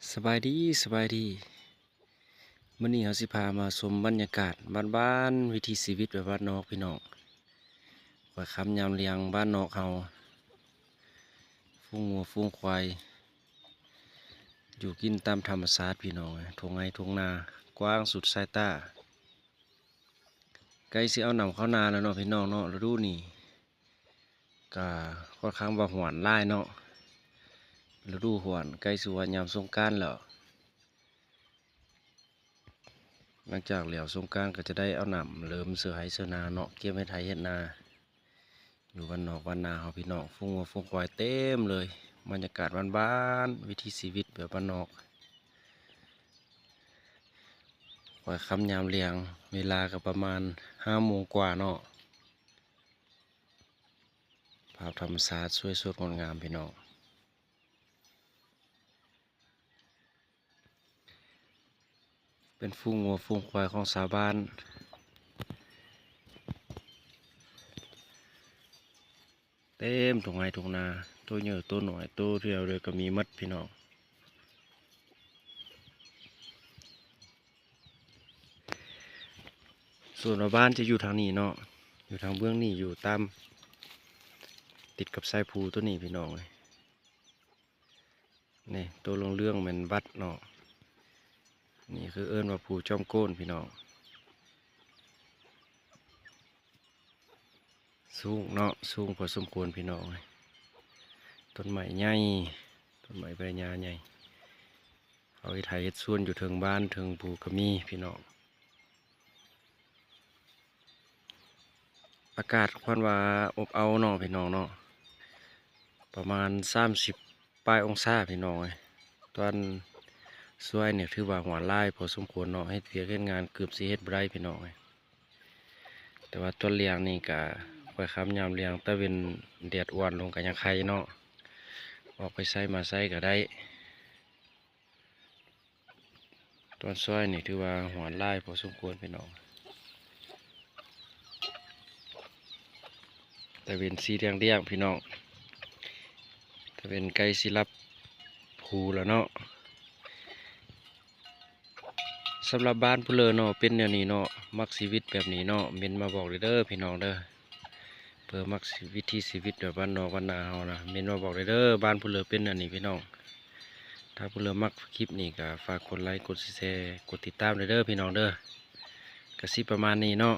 สบายดีมื้อนี้เราสิพามาชมบรรยากาศบ้านๆวิถีชีวิตแบบบ้านนอกพี่น้องข้อยคำยามเลียงบ้านนอกเฮาฝูงวัวฝูงควายอยู่กินตามธรรมชาติพี่น้องทุ่งไร่ทุ่งนากว้างสุดสายตาใกล้สิเอาหนำเข้านาแล้วเนาะพี่น้องเนาะฤดูนี้ก็ค่อนข้างว่าหวานหลายเนาะฤดูหวานใกล้สิว่ายามสงกรานต์แล้ว หลังจากเหลียวสงกรานต์ก็จะได้เอาหนำเริ่มเสือไห้เสือนาเนาะเก็บไว้ไถเฮ็ดนาอยู่บ้านนอกบ้านนาเฮาพี่น้องฝูงวัวฝูงควายเต็มเลยบรรยากาศบ้านๆวิถีชีวิตแบบบ้านนอกควายคำยามเลียงเวลาก็ประมาณ5 โมงกว่าเนาะภาพธรรมชาติสวยสดงดงามพี่น้องเป็นฝูงวัวฝูงควายของชาวบ้านเต็มทุ่งไร่ทุ่งนาตัวใหญ่ตัวน้อยตัวเรียวเลยก็มีหมดพี่น้องส่วนบ้านจะอยู่ทางนี้เนาะอยู่ทางเบื้องนี้อยู่ตามติดกับสายภูตัวนี้พี่น้องเลยนี่ตัวลงเรื่องเหมือนวัดเนาะนี่คือเอิ้นว่าภูจอมโก้นพี่น้องสูงเนาะสูงพอสมควรพี่น้องเลยต้นไม้ใหญ่ต้นไม้ใบหญ้าใหญ่เอาไว้ไถเฮ็ดสวนอยู่เทิงบ้านเทิงภูกระมีพี่น้องอากาศค่อนว่าอบเอาเนาะพี่น้องเนาะประมาณ30 ปลายองศาพี่น้องเลยตอนสวยเนี่ยถือว่าหัวลายพอสมควรเนาะให้เวียกเฮ็ดงานเกือบสิเฮ็ดบ่ได้พี่น้องเลยแต่ว่าต้นเลี้ยงนี่ก็ค่อยค้ำยามเลี้ยงแต่เป็นแดดอ่อนลงก็ยังไข่เนาะออกไปใส่มาใส่ก็ได้ตอนสวยนี่ถือว่าหัวลายพอสมควรพี่น้องแต่เป็นสีแดงๆพี่น้องถ้าเป็นไก่สิรับผูแล้วเนาะสำหรับบ้านผู้เลอเนาะเป็นแนวนี้เนาะมักชีวิตแบบนี้เนาะเมนมาบอกเด้อพี่น้องเด้อเพื่อมักวิถีชีวิตแบบบ้านนอกบ้านนาเฮานะเมนมาบอกเด้อบ้านผู้เลอเป็นแนวนี้พี่น้องถ้าผู้เลอมักคลิปนี้ก็ฝากกดไลค์กดแชร์กดติดตามเด้อพี่น้องเด้อก็สิประมาณนี้เนาะ